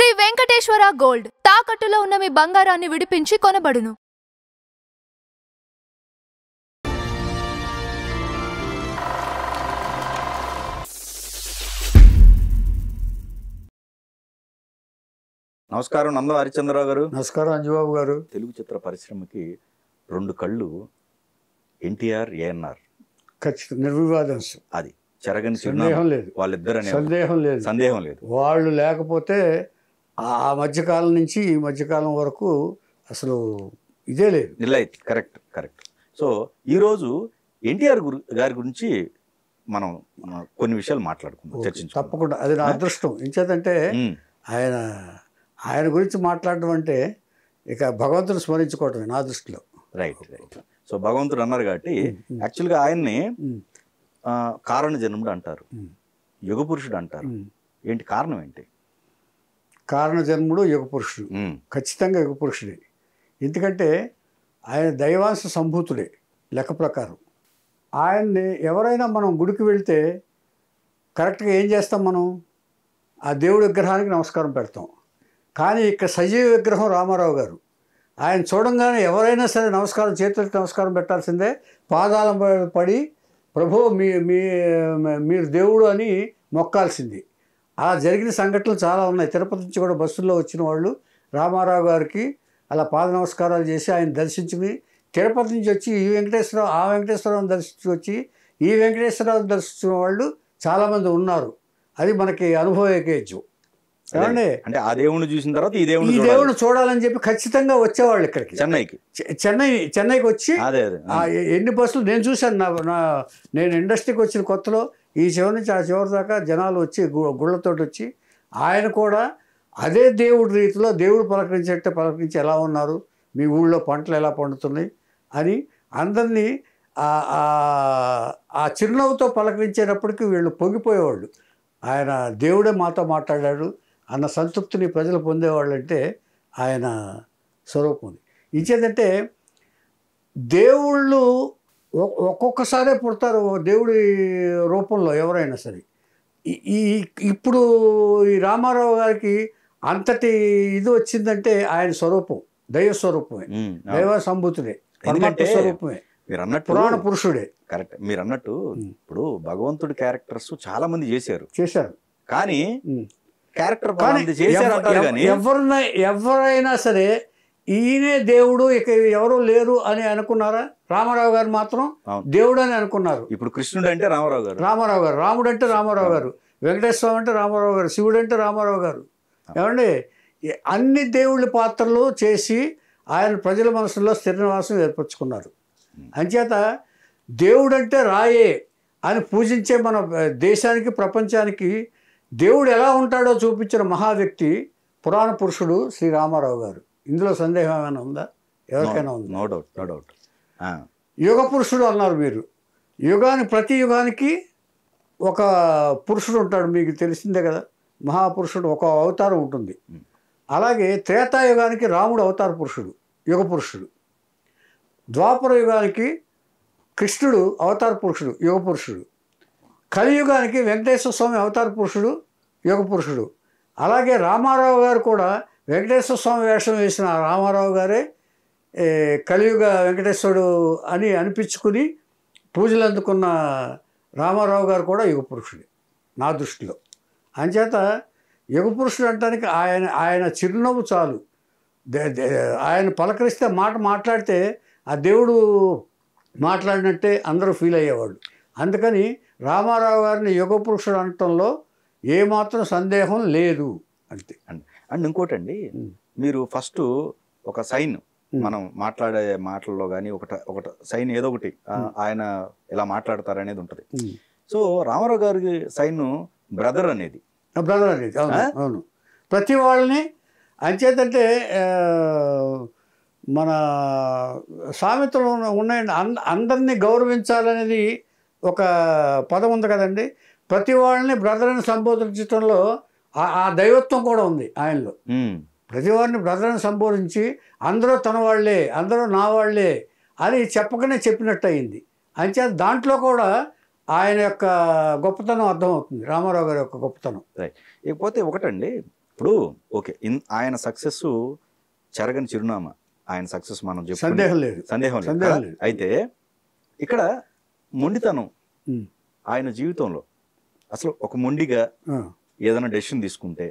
Shri Venkateswara gold తాకట్టులో ఉన్న మీ బంగారాన్ని విడిపించి కొనబడును. నమస్కారం నందం హరిచంద్రరావు గారు. నమస్కారం అంజుబాబు గారు. తెలుగు చిత్ర పరిశ్రమకి రెండు కళ్ళు ఎన్టీఆర్, ఏఎన్ఆర్. ఖచ్చితంగా నిర్వివాదాంశం. అది చెరగని సందేహం లేదు. వాళ్ళిద్దరనే సందేహం లేదు. వాళ్ళు లేకపోతే ఆ మధ్యకాలం నుంచి ఈ మధ్యకాలం వరకు అసలు ఇదే లేదు. నిలైతే కరెక్ట్. సో ఈరోజు ఎన్టీఆర్ గారి గురించి మనం కొన్ని విషయాలు మాట్లాడుకుందాం, చర్చించుకుందాం. తప్పకుండా అది నా అదృష్టం. ఇంచేతంటే ఆయన గురించి మాట్లాడడం అంటే ఇక భగవంతుని స్మరించుకోవటమే నా దృష్టిలో. రైట్. సో భగవంతుడు అన్నారు కాబట్టి యాక్చువల్గా ఆయన్ని కారణ జన్ముడు అంటారు, యుగ పురుషుడు అంటారు. ఏంటి కారణం ఏంటి? కారణ జన్ముడు యుగ పురుషుడు, ఖచ్చితంగా యుగ పురుషుడే. ఎందుకంటే ఆయన దైవాంశ సంభూతుడే లెక్క ప్రకారం. ఆయన్ని ఎవరైనా మనం గుడికి వెళ్తే కరెక్ట్గా ఏం చేస్తాం? మనం ఆ దేవుడి విగ్రహానికి నమస్కారం పెడతాం. కానీ ఇక్కడ సజీవ విగ్రహం రామారావు గారు. ఆయన చూడంగానే ఎవరైనా సరే నమస్కారం, చేతులకి నమస్కారం పెట్టాల్సిందే. పాదాల పడి ప్రభు మీరు దేవుడు అని మొక్కాల్సింది. అలా జరిగిన సంఘటనలు చాలా ఉన్నాయి. తిరుపతి నుంచి కూడా బస్సుల్లో వచ్చిన వాళ్ళు రామారావు గారికి అలా పాద నమస్కారాలు చేసి ఆయన దర్శించుకుని, తిరుపతి నుంచి వచ్చి ఈ వెంకటేశ్వరరావు ఆ వెంకటేశ్వరరావుని దర్శించి వచ్చి ఈ వెంకటేశ్వరరావుని దర్శించిన వాళ్ళు చాలామంది ఉన్నారు. అది మనకి అనుభవకేజ్యం. ఏమండి, అంటే ఆ దేవుడిని చూసిన తర్వాత ఈ దేవుడిని చూడాలని చెప్పి ఖచ్చితంగా వచ్చేవాళ్ళు ఇక్కడికి. చెన్నైకి వచ్చి ఎన్ని బస్సులు నేను చూశాను. నేను ఇండస్ట్రీకి వచ్చిన కొత్తలో ఈ చివరి నుంచి ఆ చివరి దాకా జనాలు వచ్చి గుళ్ళతోటి వచ్చి ఆయన కూడా అదే దేవుడి రీతిలో దేవుడు పలకరించేట్టే పలకరించి ఎలా ఉన్నారు, మీ ఊళ్ళో పంటలు ఎలా పండుతున్నాయి అని అందరినీ ఆ చిరునవ్వుతో పలకరించేటప్పటికి వీళ్ళు పొంగిపోయేవాళ్ళు. ఆయన దేవుడే మాతో మాట్లాడాడు అన్న సంతృప్తిని ప్రజలు పొందేవాళ్ళంటే ఆయన స్వరూపం ఉంది. ఇచ్చేదంటే దేవుళ్ళు ఒక్కొక్కసారే పుడతారు దేవుడి రూపంలో ఎవరైనా సరే. ఇప్పుడు ఈ రామారావు గారికి అంతటి ఇది వచ్చిందంటే ఆయన స్వరూపం దైవ స్వరూపమే, దైవ సంభూతుడే, పరమాత్మ స్వరూపమే, పురాణ పురుషుడే. కరెక్ట్. మీరు అన్నట్టు ఇప్పుడు భగవంతుడి క్యారెక్టర్స్ చాలా మంది చేశారు. కానీ క్యారెక్టర్ ఎవరైనా సరే ఈయనే దేవుడు, ఇక ఎవరు లేరు అని అనుకున్నారా? రామారావు గారు మాత్రం దేవుడు అని అనుకున్నారు. ఇప్పుడు కృష్ణుడు అంటే రామారావు గారు, రాముడు అంటే రామారావు గారు, వెంకటేశ్వర అంటే రామారావు గారు, శివుడు అంటే రామారావు గారు. ఏమండి, అన్ని దేవుళ్ళ పాత్రలు చేసి ఆయన ప్రజల మనసుల్లో స్థిర నివాసం ఏర్పరచుకున్నారు. అంచేత దేవుడు అంటే రాయే అని పూజించే మన దేశానికి ప్రపంచానికి దేవుడు ఎలా ఉంటాడో చూపించిన మహా వ్యక్తి పురాణ పురుషుడు శ్రీ రామారావు గారు. ఇందులో సందేహం ఏమైనా ఉందా? ఎవరికైనా ఉంది? No doubt. యుగ పురుషుడు అన్నారు మీరు. ప్రతి యుగానికి ఒక పురుషుడు ఉంటాడు, మీకు తెలిసిందే కదా. మహాపురుషుడు ఒక అవతారం ఉంటుంది. అలాగే త్రేతాయుగానికి రాముడు అవతార పురుషుడు, యుగ పురుషుడు. ద్వాపర యుగానికి కృష్ణుడు అవతార పురుషుడు, యుగ పురుషుడు. కలియుగానికి వెంకటేశ్వర స్వామి అవతార పురుషుడు, యుగ పురుషుడు. అలాగే రామారావు గారు కూడా వెంకటేశ్వర స్వామి వేషం వేసిన రామారావు గారే కలియుగ వెంకటేశ్వరుడు అని అనిపించుకుని పూజలు అందుకున్న రామారావు గారు కూడా యుగ పురుషుడే నా దృష్టిలో. అంచేత యుగ పురుషుడు అంటానికి ఆయన చిరునవ్వు చాలు. ఆయన పలకరిస్తే మాట్లాడితే ఆ దేవుడు మాట్లాడినట్టే అందరూ ఫీల్ అయ్యేవాళ్ళు. అందుకని రామారావు గారిని యుగ పురుషుడు అనటంలో ఏమాత్రం సందేహం లేదు అంతే. అండ్ ఇంకోటండి, మీరు ఫస్ట్ ఒక సైన్ మనం మాట్లాడే మాటల్లో కానీ ఒకటి సైన్ ఏదో ఒకటి ఆయన ఎలా మాట్లాడతారు అనేది ఉంటుంది. సో రామారావు గారి సైన్ బ్రదర్ అనేది. అవును, ప్రతి వాళ్ళని అంచేతంటే మన సామెతలు ఉన్నాయండి. అందరినీ గౌరవించాలనేది ఒక పదం ఉంది కదండి. ప్రతి వాళ్ళని బ్రదర్ అని సంబోధించడంలో ఆ దైవత్వం కూడా ఉంది ఆయనలో. ప్రతి వారిని బ్రదర్ అని సంబోధించి అందరూ తన వాళ్ళే, అందరూ నా వాళ్ళే అని చెప్పకనే చెప్పినట్టు అయింది. అంచేత దాంట్లో కూడా ఆయన యొక్క గొప్పతనం అర్థమవుతుంది, రామారావు గారి యొక్క గొప్పతనం. ఇకపోతే ఒకటండి, ఇప్పుడు ఓకే ఆయన సక్సెస్ చెరగని చిరునామా, ఆయన సక్సెస్ మనం సందేహం లేదు. సందేహం లేదు. అయితే ఇక్కడ మొండితనం ఆయన జీవితంలో అసలు ఒక మొండిగా ఏదైనా డెసిషన్ తీసుకుంటే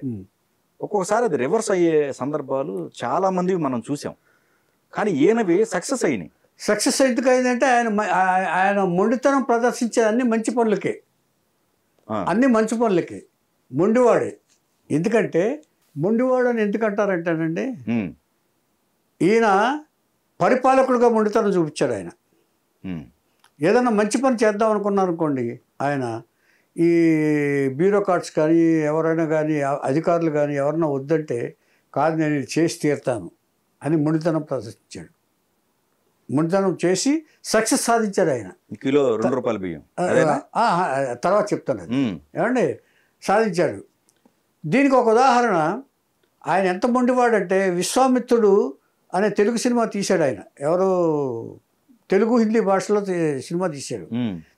ఒక్కొక్కసారి అది రివర్స్ అయ్యే సందర్భాలు చాలా మంది మనం చూసాం. కానీ ఈయనవి సక్సెస్ అయినాయి. సక్సెస్ ఎందుకు అయిందంటే ఆయన మొండితనం ప్రదర్శించే అన్ని మంచి పనులకే, అన్ని మంచి పనులకే. మొండివాడే. ఎందుకంటే మొండివాడు అని ఎందుకంటారంటేనండి, ఈయన పరిపాలకుడుగా మొండితనం చూపించాడు. ఆయన ఏదైనా మంచి పని చేద్దాం అనుకున్నారు అనుకోండి, ఆయన ఈ బ్యూరోక్రాట్స్ కానీ ఎవరైనా కానీ అధికారులు కానీ ఎవరైనా వద్దంటే కాదు నేను ఇది చేసి తీరుతాను అని మొండితనం ప్రదర్శించాడు. మొండితనం చేసి సక్సెస్ సాధించాడు ఆయన. కిలో ₹2 బియ్యం తర్వాత చెప్తాను అది ఏమండి, సాధించాడు. దీనికి ఒక ఉదాహరణ, ఆయన ఎంత మొండివాడంటే విశ్వామిత్రుడు అనే తెలుగు సినిమా తీశాడు ఆయన. ఎవరు తెలుగు హిందీ భాషలో సినిమా తీశాడు.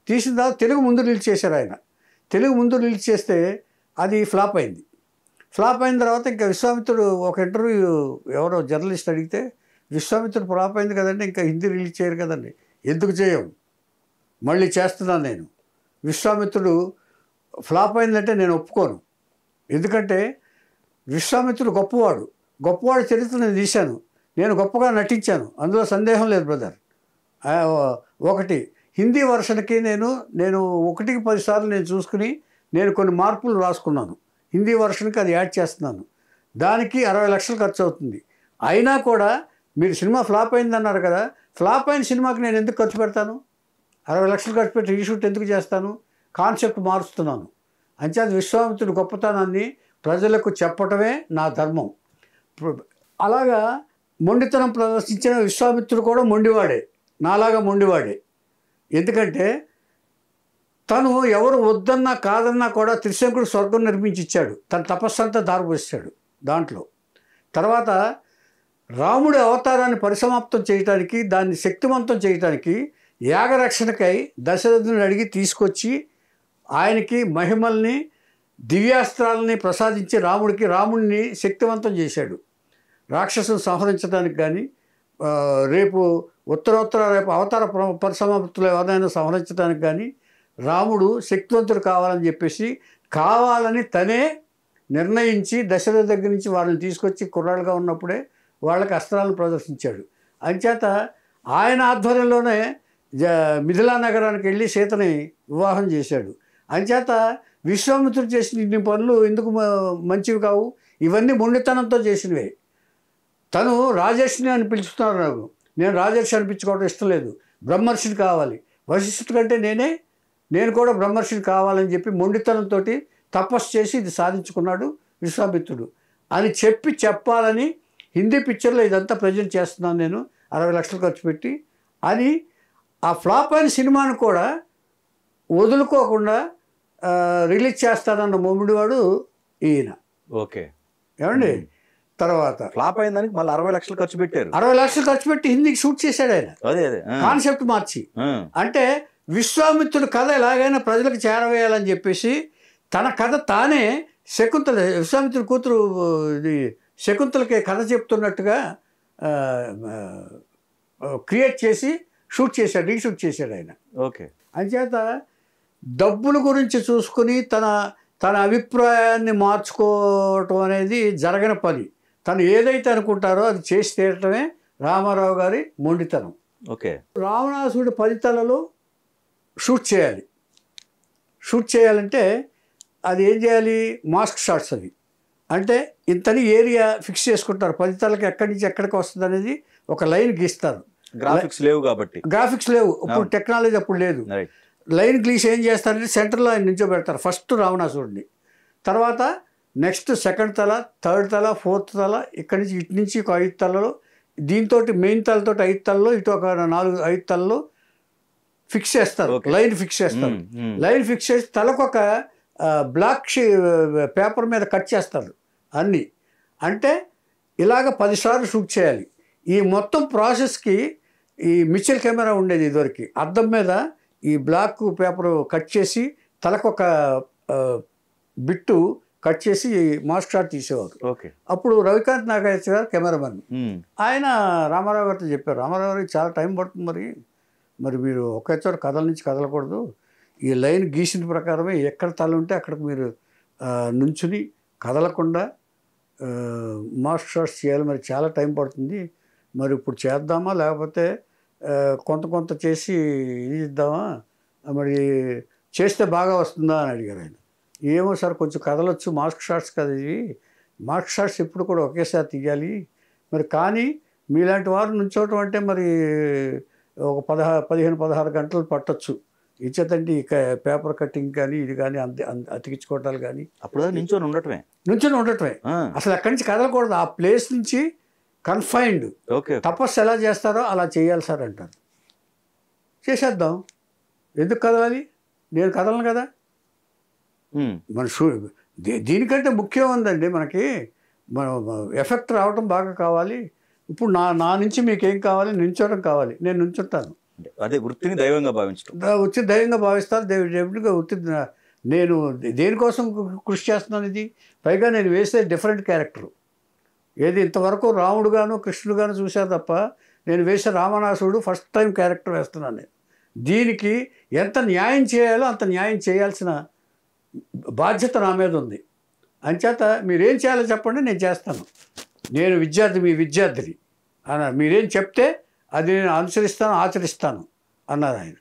తీసిన తర్వాత తెలుగు ముందు రిలీజ్ చేశారు ఆయన. తెలుగు ముందు రిలీజ్ చేస్తే అది ఫ్లాప్ అయింది. ఫ్లాప్ అయిన తర్వాత ఇంకా విశ్వామిత్రుడు ఒక ఇంటర్వ్యూ ఎవరో జర్నలిస్ట్ అడిగితే, విశ్వామిత్రుడు ఫ్లాప్ అయింది కదండి, ఇంకా హిందీ రిలీజ్ చేయరు కదండి. ఎందుకు చేయం, మళ్ళీ చేస్తున్నాను నేను. విశ్వామిత్రుడు ఫ్లాప్ అయిందంటే నేను ఒప్పుకోను. ఎందుకంటే విశ్వామిత్రుడు గొప్పవాడు చరిత్ర నేను తీశాను, నేను గొప్పగా నటించాను, అందులో సందేహం లేదు బ్రదర్. ఒకటి హిందీ వర్షన్కి నేను 1కి 10 సార్లు నేను చూసుకుని నేను కొన్ని మార్పులు రాసుకున్నాను. హిందీ వర్షన్కి అది యాడ్ చేస్తున్నాను. దానికి 60 లక్షలు ఖర్చు అవుతుంది. అయినా కూడా మీరు సినిమా ఫ్లాప్ అయిందన్నారు కదా, ఫ్లాప్ అయిన సినిమాకి నేను ఎందుకు ఖర్చు పెడతాను? 60 లక్షలు ఖర్చు పెట్టి రీషూట్ ఎందుకు చేస్తాను? కాన్సెప్ట్ మారుస్తున్నాను. అంచేత విశ్వామిత్రుడు గొప్పతనాన్ని ప్రజలకు చెప్పటమే నా ధర్మం. అలాగా మొండితనం ప్రదర్శించిన విశ్వామిత్రుడు కూడా మొండివాడే, నాలాగా మొండివాడే. ఎందుకంటే తను ఎవరు వద్దన్నా కాదన్నా కూడా త్రిశంకుడు స్వర్గం నిర్మించి ఇచ్చాడు. తన తపస్సంతా దారిపోసాడు దాంట్లో. తర్వాత రాముడి అవతారాన్ని పరిసమాప్తం చేయటానికి, దాన్ని శక్తివంతం చేయటానికి యాగరక్షణకై దశరథుని అడిగి తీసుకొచ్చి ఆయనకి మహిమల్ని దివ్యాస్త్రాలని ప్రసాదించి రాముడిని శక్తివంతం చేశాడు. రాక్షసులు సంహరించడానికి కానీ రేపు రేపు అవతార పరిసమాప్తులు ఎవరైనా సంహరించడానికి కానీ రాముడు శక్తివంతుడు కావాలని చెప్పేసి కావాలని తనే నిర్ణయించి దశరథ దగ్గర నుంచి వాళ్ళని తీసుకొచ్చి కుర్రాళ్ళుగా ఉన్నప్పుడే వాళ్ళకి అస్త్రాలను ప్రదర్శించాడు. అంచేత ఆయన ఆధ్వర్యంలోనే మిథిలా నగరానికి వెళ్ళి సీతని వివాహం చేశాడు. అంచేత విశ్వామిత్రుడు చేసిన ఇన్ని పనులు ఎందుకు మంచివి కావు? ఇవన్నీ మొండితనంతో చేసినవే. తను రాజర్షిని అని పిలుస్తున్నారు నాకు. నేను రాజర్షి అనిపించుకోవడం ఇష్టం లేదు, బ్రహ్మర్షిని కావాలి. వశిష్ఠుడి కంటే నేను కూడా బ్రహ్మర్షిని కావాలని చెప్పి మొండితనంతో తపస్సు చేసి ఇది సాధించుకున్నాడు విశ్వామిత్రుడు అని చెప్పాలని హిందీ పిక్చర్లో ఇదంతా ప్రజెంట్ చేస్తున్నాను నేను 60 లక్షలు ఖర్చు పెట్టి అని. ఆ ఫ్లాప్ అయిన సినిమాను కూడా వదులుకోకుండా రిలీజ్ చేస్తానన్న మొమ్మిడివాడు ఈయన. ఓకే ఏమండి, తర్వాత ఫ్లాప్ అయిన దానికి మళ్ళీ 60 లక్షలు ఖర్చు పెట్టారు. 60 లక్షలు ఖర్చు పెట్టి హిందీకి షూట్ చేశాడు ఆయన. కాన్సెప్ట్ మార్చి. అంటే విశ్వామిత్రుడు కథ ఎలాగైనా ప్రజలకు చేరవేయాలని చెప్పేసి తన కథ తానే విశ్వామిత్రుడు కూతురు శకుంతలకి కథ చెప్తున్నట్టుగా క్రియేట్ చేసి రీషూట్ చేశాడు ఆయన. ఓకే. అంచేత డబ్బుల గురించి చూసుకుని తన అభిప్రాయాన్ని మార్చుకోవటం అనేది జరగని పని. తను ఏదైతే అనుకుంటారో అది చేసి తీరటమే రామారావు గారి మొండితనం. ఓకే. రావణాసుడి 10 తలలు షూట్ చేయాలంటే అది ఏం చేయాలి? Mask shots. అవి అంటే ఇంతని ఏరియా ఫిక్స్ చేసుకుంటారు. 10 తలకి ఎక్కడి నుంచి ఎక్కడికి వస్తుంది అనేది ఒక లైన్ గీస్తారు. గ్రాఫిక్స్ లేవు కాబట్టి. ఇప్పుడు టెక్నాలజీ అప్పుడు లేదు. లైన్ గీసి ఏం చేస్తారంటే సెంటర్లో ఆయన నించోబెడతారు ఫస్ట్ రావణాసుడిని. తర్వాత నెక్స్ట్ 2nd తల, 3rd తల, 4th తల, ఇక్కడి నుంచి ఇటు నుంచి ఒక 5 తలలో, దీంతో మెయిన్ తలతో 5 తలలో, ఇటు ఒక 4-5 తలలో ఫిక్స్ చేస్తారు. లైన్ ఫిక్స్ చేస్తారు. లైన్ ఫిక్స్ చేసి తలకొక బ్లాక్ పేపర్ మీద కట్ చేస్తారు అన్నీ. అంటే ఇలాగ 10 సార్లు షూట్ చేయాలి. ఈ మొత్తం ప్రాసెస్కి ఈ మిచెల్ కెమెరా ఉండేది ఇదివరకు. అద్దం మీద ఈ బ్లాక్ పేపర్ కట్ చేసి తలకొక బిట్టు కట్ చేసి మాస్క్ షాట్ తీసేవారు. ఓకే. అప్పుడు రవికాంత్ నాగేశ్వర గారు కెమెరామెన్. ఆయన రామారావు గారితో చెప్పారు, రామారావు గారికి చాలా టైం పడుతుంది, మరి మీరు ఒకే చోట కథల నుంచి కదలకూడదు, ఈ లైన్ గీసిన ప్రకారమే ఎక్కడ తల ఉంటే అక్కడికి మీరు నుంచుని కదలకుండా మాస్క్ షాట్స్ చేయాలి, మరి చాలా టైం పడుతుంది, మరి ఇప్పుడు చేద్దామా లేకపోతే కొంత చేసి ఇది ఇద్దామా, మరి చేస్తే బాగా వస్తుందా అని అడిగారు ఆయన. ఏమో సార్ కొంచెం కదలొచ్చు, మాస్క్ షాట్స్ కదా ఇవి, మాస్క్ షాట్స్ ఎప్పుడు కూడా ఒకేసారి తీయాలి, మరి కానీ మీలాంటి వారు నుంచోవటం అంటే మరి ఒక 15-16 గంటలు పట్టొచ్చు, ఇచ్చేతంటే ఇక పేపర్ కటింగ్ కానీ ఇది కానీ అతికించుకోవటాలు కానీ అప్పుడు నించొని ఉండటమే అసలు అక్కడి నుంచి కదలకూడదు, ఆ ప్లేస్ నుంచి కన్ఫైన్డ్. తపస్సు ఎలా చేస్తారో అలా చేయాలి సార్ అంటారు. చేసేద్దాం, ఎందుకు కదలాలి, నేను కదలను కదా. మన దీనికంటే ముఖ్యం ఉందండి మనకి, మన ఎఫెక్ట్ రావటం బాగా కావాలి. ఇప్పుడు నా నుంచి మీకేం కావాలి, నించోవడం కావాలి, నేను నుంచుంటాను. అదే వృత్తిని దైవంగా భావించడం, వృత్తిని దైవంగా భావిస్తాను. డెఫినెట్గా వృత్తి నేను దేనికోసం కృషి చేస్తున్నాను. ఇది పైగా నేను వేసే డిఫరెంట్ క్యారెక్టర్. ఏది ఇంతవరకు రాముడుగాను కృష్ణుడుగాను చూశారు తప్ప, నేను వేసే రామనాసుడు ఫస్ట్ టైం క్యారెక్టర్ వేస్తున్నాను. నేను దీనికి ఎంత న్యాయం చేయాలో అంత న్యాయం చేయాల్సిన బాధ్యత నా మీద ఉంది. అంచేత మీరేం చేయాలో చెప్పండి, నేను చేస్తాను. నేను మీ విద్యార్థిని అన్నారు. మీరేం చెప్తే అది నేను అనుసరిస్తాను, ఆచరిస్తాను అన్నారు ఆయన.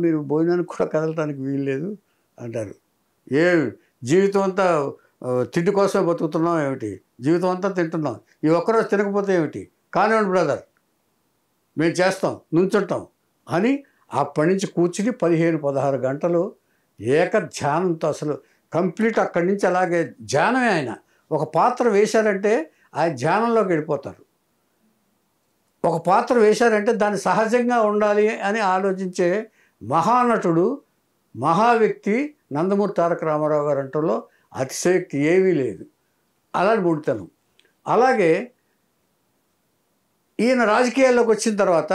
మీరు భోజనానికి కూడా కదలటానికి వీలు లేదు అంటారు. జీవితం అంతా తిండి కోసమే బతుకుతున్నాం ఏమిటి, జీవితం అంతా తింటున్నాం, ఈ ఒక్కరోజు తినకపోతే ఏమిటి, కానివ్వండి బ్రదర్ మేము చేస్తాం, నుంచుంటాం అని అప్పటి నుంచి కూర్చుని 15-16 గంటలు ఏక ధ్యానంతో అసలు కంప్లీట్ అక్కడి నుంచి అలాగే ధ్యానమే. ఆయన ఒక పాత్ర వేశారంటే ఆయన ధ్యానంలోకి వెళ్ళిపోతారు. ఒక పాత్ర వేశారంటే దాన్ని సహజంగా ఉండాలి అని ఆలోచించే మహానటుడు, మహావ్యక్తి నందమూరి తారక రామారావు గారు అంటలో అతిశయోక్తి ఏమీ లేదు. అలాంటి ముడితనం. అలాగే ఈయన రాజకీయాల్లోకి వచ్చిన తర్వాత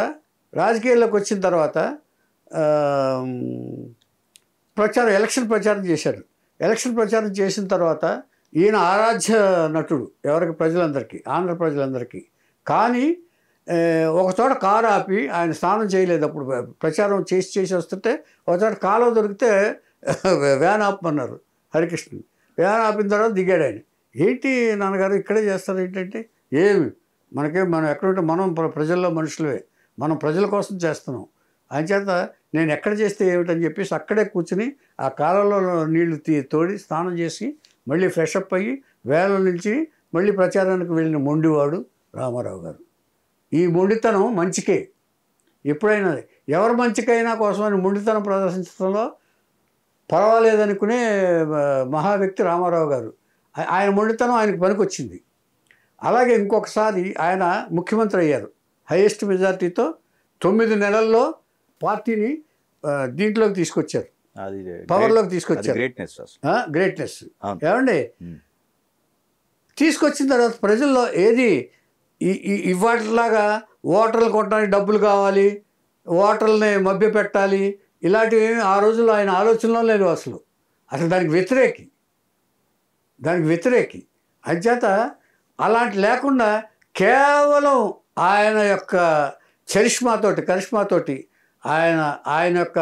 ఎలక్షన్ ప్రచారం చేశారు. ఎలక్షన్ ప్రచారం చేసిన తర్వాత ఈయన ఆరాధ్య నటుడు ఎవరికి, ప్రజలందరికీ, ఆంధ్ర ప్రజలందరికీ. కానీ ఒకచోట కారు ఆపి, ఆయన స్నానం చేయలేదు అప్పుడు, ప్రచారం చేసి వస్తుంటే ఒకచోట కాలువ దొరికితే వ్యాన్ ఆపమన్నారు హరికృష్ణన్. వ్యాన్ ఆపిన తర్వాత దిగాడు ఆయన. ఏంటి నాన్నగారు ఇక్కడే చేస్తారు ఏంటంటే, మనం ఎక్కడుంటే మనం ప్రజల్లో మనుషులే, మనం ప్రజల కోసం చేస్తున్నాం, అంచేత నేను ఎక్కడ చేస్తే ఏమిటని చెప్పేసి అక్కడే కూర్చుని ఆ కాలంలో నీళ్లు తోడి స్నానం చేసి మళ్ళీ ఫ్రెష్ అప్ అయ్యి వేల నుంచి మళ్ళీ ప్రచారానికి వెళ్ళిన మొండివాడు రామారావు గారు. ఈ మొండితనం మంచికే. ఎప్పుడైనా ఎవరి మంచికైనా కోసమని మొండితనం ప్రదర్శించడంలో పర్వాలేదనుకునే మహావ్యక్తి రామారావు గారు. ఆయన మొండితనం ఆయనకు పనికొచ్చింది. అలాగే ఇంకొకసారి ఆయన ముఖ్యమంత్రి అయ్యారు హైయెస్ట్ మెజార్టీతో. 9 నెలల్లో పార్టీని దీంట్లోకి తీసుకొచ్చారు, పవర్లోకి తీసుకొచ్చారు. గ్రేట్నెస్ ఏమండి. తీసుకొచ్చిన తర్వాత ప్రజల్లో ఏది ఇవాటిలాగా ఓటర్లు కొట్టడానికి డబ్బులు కావాలి, ఓటర్లని మభ్య పెట్టాలి, ఇలాంటివి ఆ రోజుల్లో ఆయన ఆలోచనలో లేదు. అసలు దానికి వ్యతిరేకి. అంచేత అలాంటి లేకుండా కేవలం ఆయన యొక్క కరిష్మాతోటి ఆయన యొక్క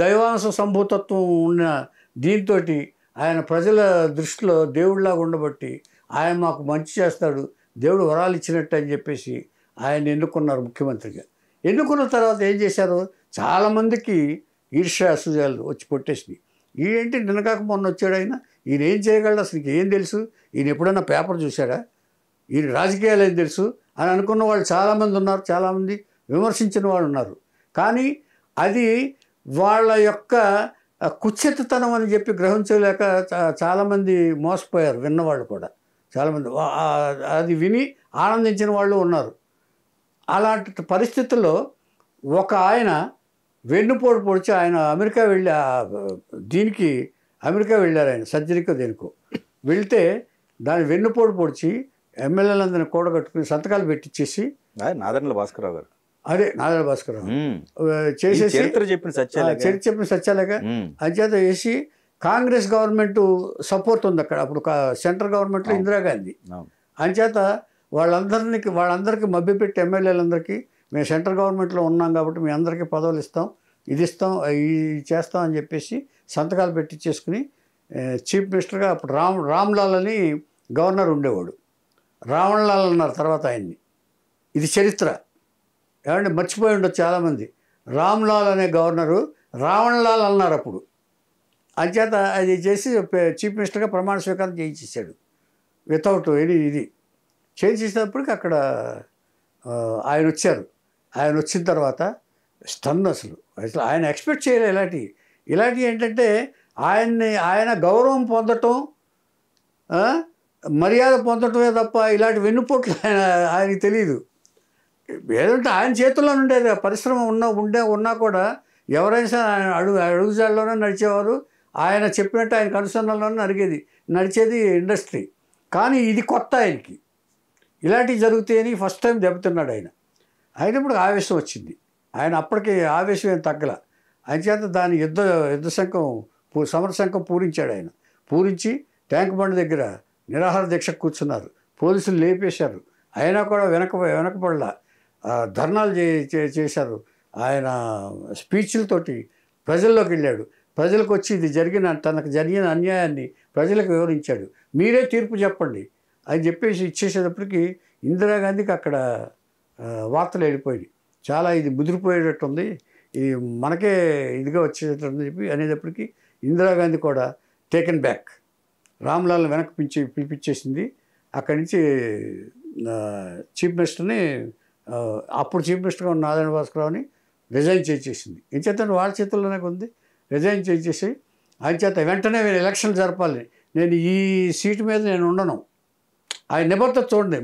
దైవాంశ సంభూతత్వం ఉన్న దీంతో ఆయన ప్రజల దృష్టిలో దేవుడిలాగా ఉండబట్టి ఆయన మాకు మంచి చేస్తాడు, దేవుడు వరాలు ఇచ్చినట్టు అని చెప్పేసి ఆయన ఎన్నుకున్నారు ముఖ్యమంత్రిగా. ఎన్నుకున్న తర్వాత ఏం చేశారు, చాలామందికి ఈర్ష్య అసూయాలు వచ్చి కొట్టేసినాయి. ఈయనేంటి నిన్నగాక మొన్న వచ్చాడు ఈయన ఏం చేయగలడు, అసలు ఏం తెలుసు, ఈయన ఎప్పుడైనా పేపర్ చూశాడా, ఈయన రాజకీయాలు ఏం తెలుసు అని అనుకున్న వాళ్ళు చాలామంది ఉన్నారు, చాలామంది విమర్శించిన వాళ్ళు ఉన్నారు. కానీ అది వాళ్ళ యొక్క కుత్సితతనం అని చెప్పి గ్రహించలేక చాలామంది మోసపోయారు. విన్నవాళ్ళు కూడా చాలామంది అది విని ఆనందించిన వాళ్ళు ఉన్నారు. అలాంటి పరిస్థితుల్లో ఒక ఆయన వెన్నుపోటు పొడిచి ఆయన అమెరికా వెళ్ళారు. ఆయన సర్జరీకో దేనికో వెళ్తే దాని వెన్నుపోటు పొడిచి ఎమ్మెల్యేలందరినీ కూడగట్టుకుని సంతకాలు పెట్టించేసి నాదెండ్ల భాస్కరరావు గారు చేసేసి చరిత్ర చెప్పిన సత్యాలేక అంచేత వేసి కాంగ్రెస్ గవర్నమెంట్ సపోర్ట్ ఉంది అక్కడ. అప్పుడు సెంట్రల్ గవర్నమెంట్లో ఇందిరాగాంధీ. అంచేత వాళ్ళందరికీ మభ్యపెట్టి ఎమ్మెల్యేలందరికీ మేము సెంట్రల్ గవర్నమెంట్లో ఉన్నాం కాబట్టి మీ అందరికీ పదవులు ఇస్తాం, ఇది ఇస్తాం, ఇది చేస్తాం అని చెప్పేసి సంతకాలు పెట్టించేసుకుని చీఫ్ మినిస్టర్గా అప్పుడు రామ్లాల్ అని గవర్నర్ ఉండేవాడు. రావణ్లాల్ అన్నారు తర్వాత ఆయన్ని. ఇది చరిత్ర. ఏమంటే మర్చిపోయి ఉండొచ్చు చాలామంది. రామ్లాల్ అనే గవర్నరు రావణ్లాల్ అన్నారు అప్పుడు. అంచేత అది చేసి చీఫ్ మినిస్టర్గా ప్రమాణ స్వీకారం చేయించేశాడు వితౌట్ ఇది చేయించేసినప్పటికీ అక్కడ ఆయన వచ్చారు. ఆయన వచ్చిన తర్వాత స్టన్ అసలు ఆయన ఎక్స్పెక్ట్ చేయలేదు ఇలాంటివి ఏంటంటే ఆయన గౌరవం పొందటం, మర్యాద పొందటమే తప్ప ఇలాంటి వెన్నుపోట్లు ఆయనకి తెలియదు. ఏదంటే ఆయన చేతుల్లో ఉండేది. పరిశ్రమ ఉన్నా కూడా ఎవరైనా సరే ఆయన అడుగుజాడలోనే నడిచేవారు. ఆయన చెప్పినట్టు ఆయనకు అనుసరణలోనే నడిచేది ఇండస్ట్రీ. కానీ ఇది కొత్త ఆయనకి. ఇలాంటివి జరుగుతాయని ఫస్ట్ టైం దెబ్బతిన్నాడు ఆయన. అయినప్పుడు ఆవేశం వచ్చింది. ఆయన అప్పటికి ఆవేశం ఏం తగ్గల. ఆయన చేత దాని సమర శంఖం పూరించాడు ఆయన. పూరించి ట్యాంక్ బండ్ దగ్గర నిరాహార దీక్షకు కూర్చున్నారు. పోలీసులు లేపేశారు. అయినా కూడా వెనకపడలా. ధర్నాలు చేశారు. ఆయన స్పీచ్లతోటి ప్రజల్లోకి వెళ్ళాడు. ప్రజలకు వచ్చి తనకు జరిగిన అన్యాయాన్ని ప్రజలకు వివరించాడు. మీరే తీర్పు చెప్పండి అని చెప్పేసి ఇచ్చేసేటప్పటికి ఇందిరాగాంధీకి అక్కడ వార్తలు వెళ్ళిపోయింది. చాలా ఇది ముదిరిపోయేటట్టుంది, ఇది మనకే ఇదిగా వచ్చేటట్టుంది చెప్పి అనేటప్పటికీ ఇందిరాగాంధీ కూడా టేకెన్ బ్యాక్. రామ్లాల్ పిలిపించేసింది. అక్కడి నుంచి చీఫ్ మినిస్టర్ని అప్పుడు చీఫ్ మినిస్టర్గా ఉన్న నారాయణ భాస్కరరావుని రిజైన్ చేసేసింది. ఏం చేస్తాను వాళ్ళ చేతుల్లోనే ఉంది. రిజైన్ చేసేసి ఆయన చేత వెంటనే ఎలక్షన్ జరపాలి, నేను ఈ సీటు మీద నేను ఉండను. ఆయన నిబద్ధత చూడండి.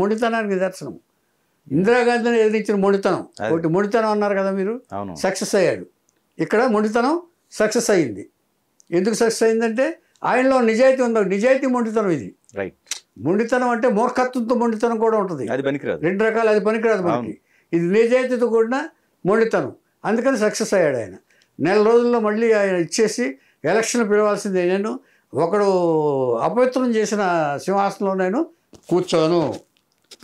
మొండితనానికి నిదర్శనం. ఇందిరాగాంధీని ఎదిరించిన మొండితనం. ఒకటి మొండితనం అన్నారు కదా మీరు, సక్సెస్ అయ్యాడు. ఇక్కడ మొండితనం సక్సెస్ అయ్యింది. ఎందుకు సక్సెస్ అయిందంటే ఆయనలో నిజాయితీ ఉంది. నిజాయితీ మొండితనం ఇది. రైట్. మొండితనం అంటే మూర్ఖత్వంతో మొండితనం కూడా ఉంటుంది. అది పనికిరాదు. రెండు రకాలు. అది పనికిరాదు మనకి. ఇది నిజాయితీతో కూడిన మొండితనం. అందుకని సక్సెస్ అయ్యాడు ఆయన. నెల రోజుల్లో మళ్ళీ ఆయన ఇచ్చేసి ఎలక్షన్ పిలవాల్సిందే. నేను ఒకడు అపవిత్రం చేసిన సింహాసనంలో నేను కూర్చోను,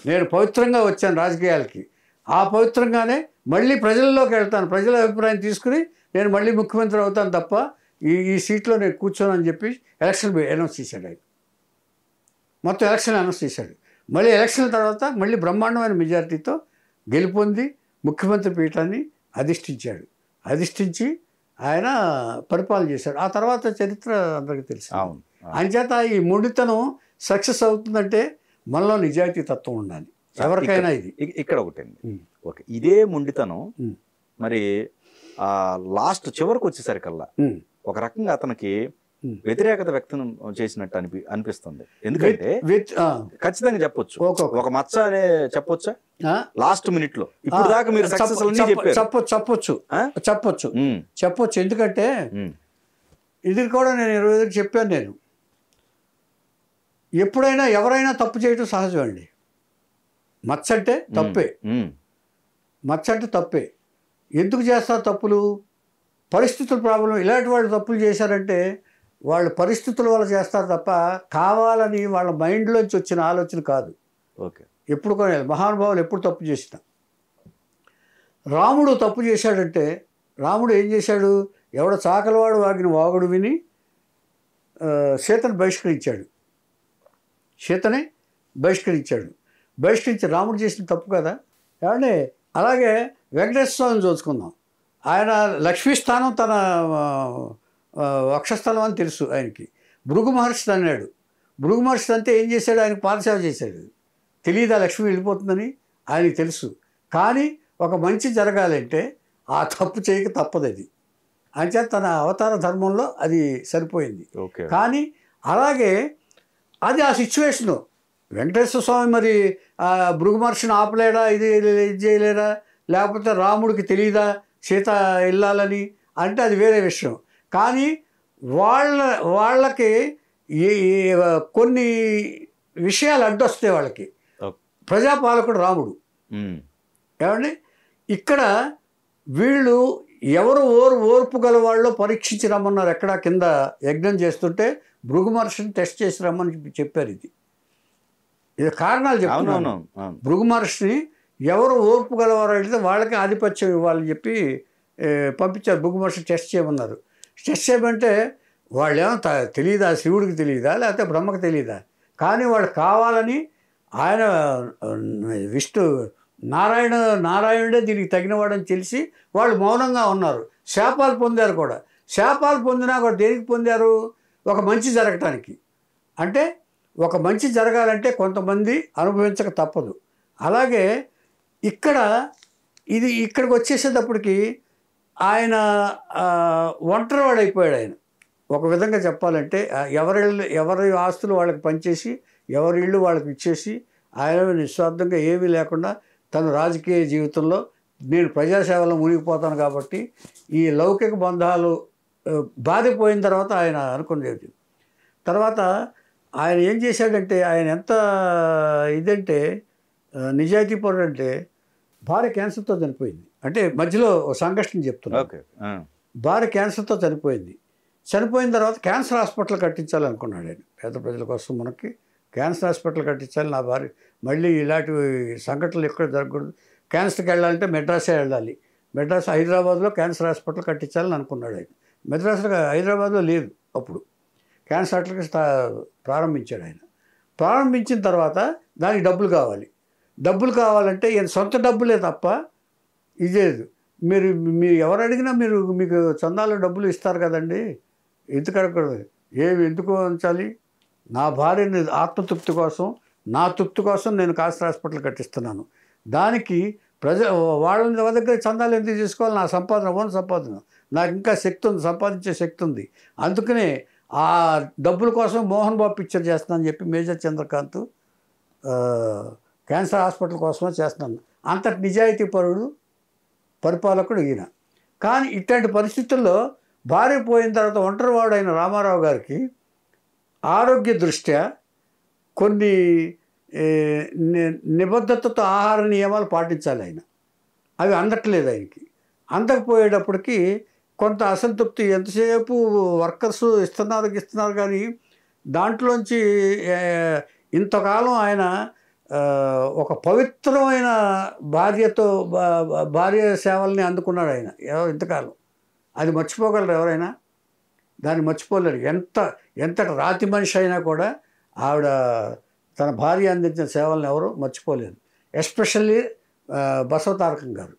నేను పవిత్రంగా వచ్చాను రాజకీయాలకి, ఆ పవిత్రంగానే మళ్ళీ ప్రజల్లోకి వెళ్తాను, ప్రజల అభిప్రాయం తీసుకుని నేను మళ్ళీ ముఖ్యమంత్రి అవుతాను తప్ప ఈ సీట్లో నేను కూర్చోను అని చెప్పి ఎలక్షన్ అనౌన్స్ చేశాడు ఆయన. మొత్తం ఎలక్షన్ అనౌన్స్ చేశాడు. మళ్ళీ ఎలక్షన్ తర్వాత మళ్ళీ బ్రహ్మాండమైన మెజారిటీతో గెలుపొంది ముఖ్యమంత్రి పీఠాన్ని అధిష్ఠించి ఆయన పరిపాలన చేశాడు. ఆ తర్వాత చరిత్ర అందరికీ తెలుసు. అంచేత ఈ మొండితనం సక్సెస్ అవుతుందంటే మనలో నిజాయితీ తత్వం ఉండాలి ఎవరికైనా. ఇది ఇక్కడ ఒకటండి. ఓకే, ఇదే మొండితనం మరి లాస్ట్ చివరికి వచ్చేసరికల్లా ఒక రకంగా అతనికి వ్యతిరేకత వ్యక్తం చేసినట్టు అనిపిస్తుంది. ఎందుకంటే ఖచ్చితంగా చెప్పొచ్చు, ఒక మచ్చ అనే చెప్పొచ్చా లాస్ట్ మినిట్ లో. ఇప్పుడు దాకా మీరు చెప్పొచ్చు. ఎందుకంటే ఇది కూడా నేను 20 చెప్పాను. నేను ఎప్పుడైనా ఎవరైనా తప్పు చేయటం సహజం అండి. మచ్చ అంటే తప్పే. ఎందుకు చేస్తారు తప్పులు? పరిస్థితుల ప్రాబ్లం. ఇలాంటి వాళ్ళు తప్పులు చేశారంటే వాళ్ళు పరిస్థితుల వల్ల చేస్తారు తప్ప కావాలని వాళ్ళ మైండ్లోంచి వచ్చిన ఆలోచన కాదు. ఓకే. ఎప్పుడు కొనేది మహానుభావులు ఎప్పుడు తప్పు చేసినా. రాముడు తప్పు చేశాడంటే రాముడు ఏం చేశాడు? ఎవడో చాకలవాడు వాగిన వాగుడు విని సీతను బహిష్కరించి రాముడు చేసిన తప్పు కదా. ఏమంటే అలాగే వెంకటేశ్వర స్వామిని చూసుకుందాం. ఆయన లక్ష్మీ స్థానం తన వక్షస్థలం అని తెలుసు ఆయనకి. భృగు మహర్షి అన్నాడు. భృగు మహర్షి అంటే ఏం చేశాడు? ఆయనకు పాదసేవ చేశాడు. తెలియదా లక్ష్మి వెళ్ళిపోతుందని? ఆయనకి తెలుసు. కానీ ఒక మంచి జరగాలంటే ఆ తప్పు చేయక తప్పదు. అది అంచేత తన అవతార ధర్మంలో అది సరిపోయింది. కానీ అలాగే అది ఆ సిచ్యువేషను. వెంకటేశ్వర స్వామి మరి భృగు మహర్షిని ఆపలేడా? ఇది చేయలేరా? లేకపోతే రాముడికి తెలియదా సీత వెళ్ళాలని? అంటే అది వేరే విషయం. కానీ వాళ్ళకి కొన్ని విషయాలు అడ్డొస్తాయి వాళ్ళకి. ప్రజాపాలకుడు రాముడు. ఏమండి ఇక్కడ వీళ్ళు ఎవరు ఓర్పు గలవాళ్ళో పరీక్షించి రమ్మన్నారు. ఎక్కడ కింద యజ్ఞం చేస్తుంటే భృగు మహర్షిని టెస్ట్ చేసి రమ్మని చెప్పారు. ఇది కారణాలు చెప్తున్నాను. భృగు మహర్షిని ఎవరు ఓర్పు గలవారు అయితే వాళ్ళకి ఆధిపత్యం ఇవ్వాలని చెప్పి పంపించారు. భృగు మహర్షి టెస్ట్ చేయమన్నారు. టెస్ట్ చేయమంటే వాళ్ళు ఏమో తెలియదా, శివుడికి తెలియదా లేకపోతే బ్రహ్మకు తెలియదా, కానీ వాళ్ళు కావాలని ఆయన నారాయణుడే దీనికి తగినవాడని తెలిసి వాళ్ళు మౌనంగా ఉన్నారు. శాపాలు పొందారు కూడా. శాపాలు పొందినా కూడా దేనికి పొందారు? ఒక మంచి జరగటానికి. అంటే ఒక మంచి జరగాలంటే కొంతమంది అనుభవించక తప్పదు. అలాగే ఇక్కడికి వచ్చేసేటప్పటికి ఆయన ఒంటరివాడైపోయాడు. ఆయన ఒక విధంగా చెప్పాలంటే ఎవరి ఆస్తులు వాళ్ళకి పంచేసి ఎవరి ఇళ్ళు వాళ్ళకి ఇచ్చేసి ఆయన నిస్వార్థంగా ఏమీ లేకుండా తన రాజకీయ జీవితంలో నేను ప్రజాసేవలో మునిగిపోతాను కాబట్టి ఈ లౌకిక బంధాలు బాధిపోయిన తర్వాత ఆయన అనుకునేది. తర్వాత ఆయన ఏం చేశాడంటే ఆయన ఎంత ఇదంటే నిజాయితీపరుడు అంటే భార్య క్యాన్సర్తో చనిపోయింది. అంటే మధ్యలో సంఘటన చెప్తున్నాను. భార్య క్యాన్సర్తో చనిపోయింది. చనిపోయిన తర్వాత క్యాన్సర్ హాస్పిటల్ కట్టించాలనుకున్నాడు ఆయన. పేద ప్రజల కోసం మనకి క్యాన్సర్ హాస్పిటల్ కట్టించాలి. నా భార్య మళ్ళీ ఇలాంటి సంఘటనలు ఎక్కడ జరగకూడదు. క్యాన్సర్కి వెళ్ళాలంటే మెడ్రాసే వెళ్ళాలి. హైదరాబాద్లో క్యాన్సర్ హాస్పిటల్ కట్టించాలని అనుకున్నాడు ఆయన. హైదరాబాద్లో లేదు అప్పుడు. క్యాన్సర్ హాస్పిటల్కి ప్రారంభించాడు ఆయన. ప్రారంభించిన తర్వాత దానికి డబ్బులు కావాలంటే ఈయన సొంత డబ్బులే తప్ప ఇదేది మీరు ఎవరు అడిగినా మీకు చందాలో డబ్బులు ఇస్తారు కదండి, ఎందుకు అడగకూడదు? ఎందుకు ఉంచాలి? నా భార్యని ఆత్మతృప్తి కోసం, నా తృప్తి కోసం నేను క్యాన్సర్ హాస్పిటల్ కట్టిస్తున్నాను. దానికి వాళ్ళ దగ్గర చందాలు ఎందుకు తీసుకోవాలి? నా సంపాదన ఓన్ సంపాదన, నాకు ఇంకా శక్తి ఉంది, సంపాదించే శక్తి ఉంది. అందుకనే ఆ డబ్బుల కోసం మోహన్ బాబు పిక్చర్ చేస్తున్నాను చెప్పి మేజర్ చంద్రకాంత్ క్యాన్సర్ హాస్పిటల్ కోసమే చేస్తున్నాను. అంతటి నిజాయితీ పరిపాలకుడు ఈయన. కానీ ఇట్లాంటి పరిస్థితుల్లో భార్య పోయిన తర్వాత ఒంటరివాడైన రామారావు గారికి ఆరోగ్య దృష్ట్యా కొన్ని నిబద్ధతతో ఆహార నియమాలు పాటించాలి ఆయన. అవి అందట్లేదు ఆయనకి. అందకపోయేటప్పటికి కొంత అసంతృప్తి. ఎంతసేపు వర్కర్స్ ఇస్తున్నారు కానీ దాంట్లోంచి ఇంతకాలం ఆయన ఒక పవిత్రమైన భార్య సేవల్ని అందుకున్నాడు ఆయన ఇంతకాలం. అది మర్చిపోగలరు ఎవరైనా? దాన్ని మర్చిపోలేరు. ఎంతటి రాతి మనిషి అయినా కూడా ఆవిడ తన భార్య అందించిన సేవలను ఎవరు మర్చిపోలేరు. ఎస్పెషల్లీ బసవతారకం గారు.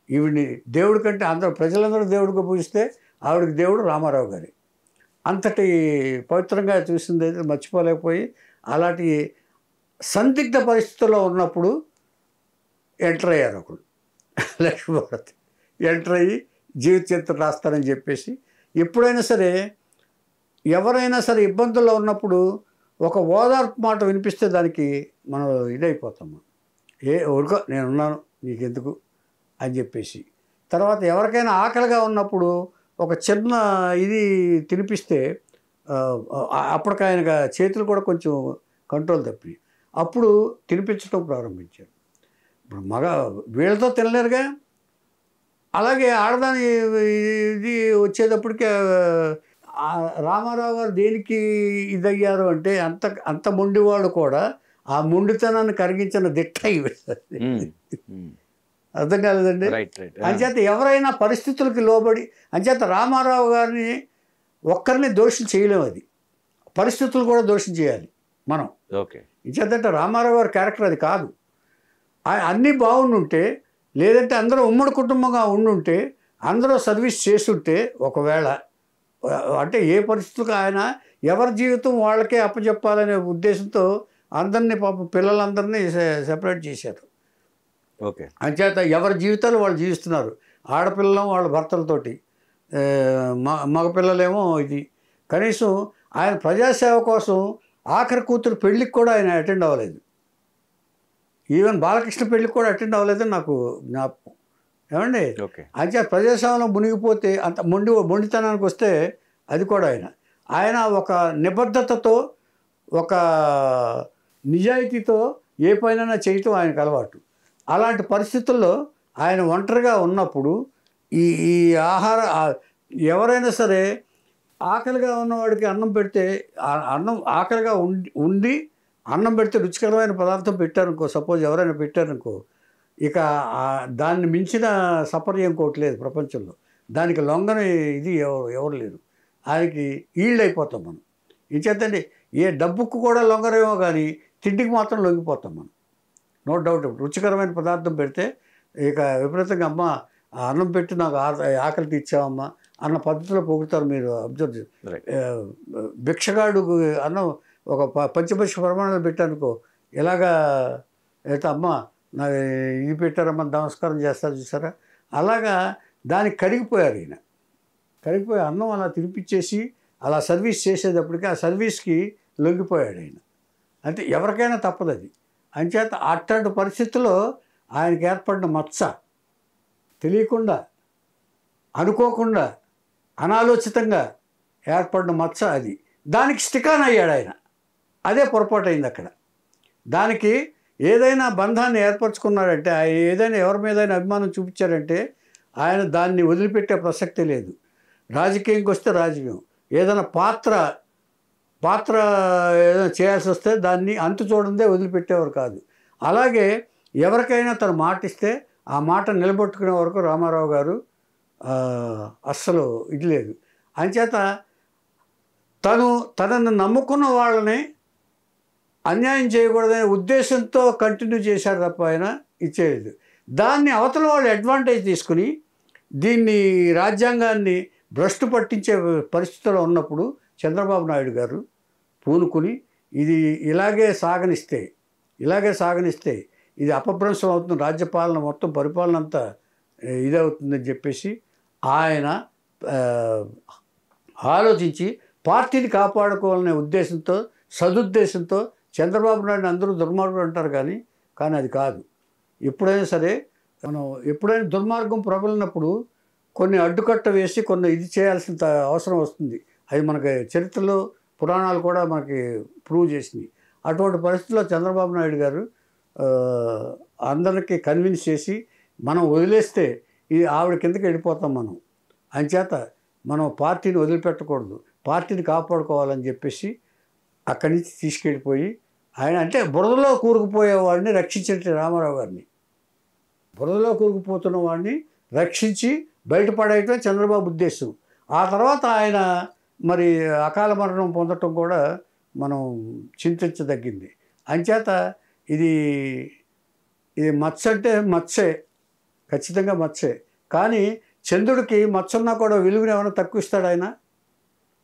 ఈవిడిని దేవుడి కంటే ప్రజలందరూ దేవుడిగా పూజిస్తే ఆవిడకి దేవుడు రామారావు గారి. అంతటి పవిత్రంగా చూసింది అయితే మర్చిపోలేకపోయి అలాంటి సందిగ్ధ పరిస్థితుల్లో ఉన్నప్పుడు ఎంటర్ అయ్యారు ఒకడు, లక్ష్మీభారతి. ఎంటర్ అయ్యి జీవిత చరిత్ర రాస్తారని చెప్పేసి ఎప్పుడైనా సరే ఎవరైనా సరే ఇబ్బందుల్లో ఉన్నప్పుడు ఒక ఓదార్పు మాట వినిపిస్తే దానికి మనం ఇదైపోతాము. ఉడుకో నేనున్నాను నీకెందుకు అని చెప్పేసి. తర్వాత ఎవరికైనా ఆకలిగా ఉన్నప్పుడు ఒక చిన్న ఇది తినిపిస్తే అప్పటికి ఆయన చేతులు కూడా కొంచెం కంట్రోల్ తప్పి అప్పుడు తినిపించడం ప్రారంభించారు. ఇప్పుడు వీళ్ళతో తినలేరుగా. అలాగే ఆడదాని ఇది వచ్చేటప్పటికే రామారావు గారు దేనికి ఇదయ్యారు అంటే అంత మొండివాడు కూడా ఆ మొండితనాన్ని కరిగించిన దిట్ట అర్థం కాలేదండి. అంచేత ఎవరైనా పరిస్థితులకి లోబడి అంచేత రామారావు గారిని ఒక్కరిని దోషం చేయలేము. అది పరిస్థితులు కూడా దోషం చేయాలి మనం. ఇంచేతంటే రామారావు గారి క్యారెక్టర్ అది కాదు. అన్నీ బాగుండుంటే లేదంటే అందరూ ఉమ్మడి కుటుంబంగా ఉండుంటే అందరూ సర్వీస్ చేస్తుంటే ఒకవేళ అంటే ఏ పరిస్థితులకు ఆయన ఎవరి జీవితం వాళ్ళకే అప్పచెప్పాలనే ఉద్దేశంతో అందరినీ పాపం పిల్లలందరినీ సెపరేట్ చేశారు. అంచేత ఎవరి జీవితాలు వాళ్ళు జీవిస్తున్నారు. ఆడపిల్లలు వాళ్ళ భర్తలతోటి, మగపిల్లలేమో ఇది. కనీసం ఆయన ప్రజాసేవ కోసం ఆఖరి కూతురు పెళ్ళికి కూడా ఆయన అటెండ్ అవ్వలేదు. ఈవెన్ బాలకృష్ణ పెళ్ళికి కూడా అటెండ్ అవ్వలేదని నాకు జ్ఞాపకం. ఏమండి? అంచేత ప్రజాసేవలో మునిగిపోతే అంత మొండితనానికి వస్తే అది కూడా ఆయన ఒక నిబద్ధతతో ఒక నిజాయితీతో ఏ పైన చేయటం ఆయనకు అలవాటు. అలాంటి పరిస్థితుల్లో ఆయన ఒంటరిగా ఉన్నప్పుడు ఈ ఈ ఆహార ఎవరైనా సరే ఆకలిగా ఉన్నవాడికి అన్నం పెడితే అన్నం ఆకలిగా ఉండి అన్నం పెడితే రుచికరమైన పదార్థం పెట్టారనుకో, సపోజ్ ఎవరైనా పెట్టారనుకో, ఇక దాన్ని మించిన సపర్యం ఇంకోటి లేదు ప్రపంచంలో. దానికి లొంగని ఇది ఎవరు లేరు. ఆయనకి ఈల్డ్ అయిపోతాం మనం. ఇంచేతండి ఏ డబ్బుకు కూడా లొంగరేమో కానీ తిండికి మాత్రం లొంగిపోతాం మనం. No doubt. రుచికరమైన పదార్థం పెడితే ఇక విపరీతంగా అమ్మ అన్నం పెట్టి నాకు ఆకలి తీర్చావమ్మా అన్న పద్ధతిలో పొగుతారు. మీరు అబ్జర్వ్ చేసి భిక్షగాడు అన్నం ఒక పంచభక్ష ప్రమాణాలు పెట్టానుకో, ఎలాగా అయితే అమ్మ నాకు ఇది పెట్టారమ్మా నమస్కారం చేస్తారు చూసారా, అలాగా దానికి కరిగిపోయారు ఈయన. కరిగిపోయి అన్నం అలా తినిపించేసి అలా సర్వీస్ చేసేటప్పటికి ఆ సర్వీస్కి లొంగిపోయాడు ఆయన. అంటే ఎవరికైనా తప్పదు అది. అంచేత అట్లాంటి పరిస్థితుల్లో ఆయనకి ఏర్పడిన మచ్చ, తెలియకుండా అనుకోకుండా అనాలోచితంగా ఏర్పడిన మచ్చ అది. దానికి స్టికాన్ అయ్యాడు ఆయన. అదే పొరపాటు అయింది అక్కడ. దానికి ఏదైనా బంధాన్ని ఏర్పరచుకున్నాడంటే, ఏదైనా ఎవరి మీదైనా అభిమానం చూపించాడంటే ఆయన దాన్ని వదిలిపెట్టే ప్రసక్తే లేదు. రాజకీయంకి వస్తే రాజకీయం, ఏదైనా పాత్ర ఏదైనా చేయాల్సి వస్తే దాన్ని అంతు చూడందే వదిలిపెట్టేవారు కాదు. అలాగే ఎవరికైనా తను మాట ఇస్తే ఆ మాట నిలబెట్టుకునే వరకు రామారావు గారు అస్సలు ఇది లేదు. అంచేత తనను నమ్ముకున్న వాళ్ళని అన్యాయం చేయకూడదనే ఉద్దేశంతో కంటిన్యూ చేశాడు తప్ప ఆయన ఇచ్చేది. దాన్ని అవతల వాళ్ళు అడ్వాంటేజ్ తీసుకుని దీన్ని రాజ్యాంగాన్ని భ్రష్టు పట్టించే పరిస్థితిలో ఉన్నప్పుడు చంద్రబాబు నాయుడు గారు పూనుకుని ఇది ఇలాగే సాగనిస్తే ఇది అపభ్రంశం అవుతుంది, రాజ్యపాలన మొత్తం పరిపాలన అంతా ఇదవుతుందని చెప్పేసి ఆయన ఆలోచించి పార్టీని కాపాడుకోవాలనే ఉద్దేశంతో, సదుద్దేశంతో చంద్రబాబు నాయుడు అందరూ దుర్మార్గుడు అంటారు కానీ అది కాదు. ఎప్పుడైనా సరే ఎప్పుడైనా దుర్మార్గం ప్రబలినప్పుడు కొన్ని అడ్డుకట్ట వేసి కొన్ని ఇది చేయాల్సిన అవసరం వస్తుంది. అది మనకి చరిత్రలో పురాణాలు కూడా మనకి ప్రూవ్ చేసింది. అటువంటి పరిస్థితుల్లో చంద్రబాబు నాయుడు గారు అందరికీ కన్విన్స్ చేసి మనం వదిలేస్తే ఇది ఆవిడ కిందకి వెళ్ళిపోతాం మనం, అంచేత మనం పార్టీని వదిలిపెట్టకూడదు, పార్టీని కాపాడుకోవాలని చెప్పేసి అక్కడి నుంచి తీసుకెళ్ళిపోయి ఆయన అంటే బురదలో కూరుకుపోయేవాడిని రక్షించే రామారావు గారిని, బురదలో కూరుకుపోతున్న వాడిని రక్షించి బయటపడేయటం చంద్రబాబు ఉద్దేశం. ఆ తర్వాత ఆయన మరి అకాల మరణం పొందటం కూడా మనం చింతించదగ్గింది. అంచేత ఇది మచ్చ అంటే మచ్చే, ఖచ్చితంగా మచ్చే. కానీ చంద్రుడికి మచ్చన్నా కూడా వెలుగుని ఏమైనా తక్కువ ఇస్తాడు ఆయన?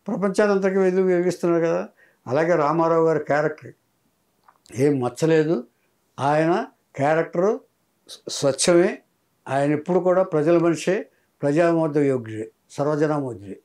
ప్రపంచానంతకి వెలుగు వెలిగిస్తున్నాడు కదా. అలాగే రామారావు గారి క్యారెక్టర్ ఏం మచ్చలేదు. ఆయన క్యారెక్టరు స్వచ్ఛమే. ఆయన ఎప్పుడు కూడా ప్రజల మనిషే, ప్రజామోద యోగ్యుడే, సర్వజనామోద్యుడే.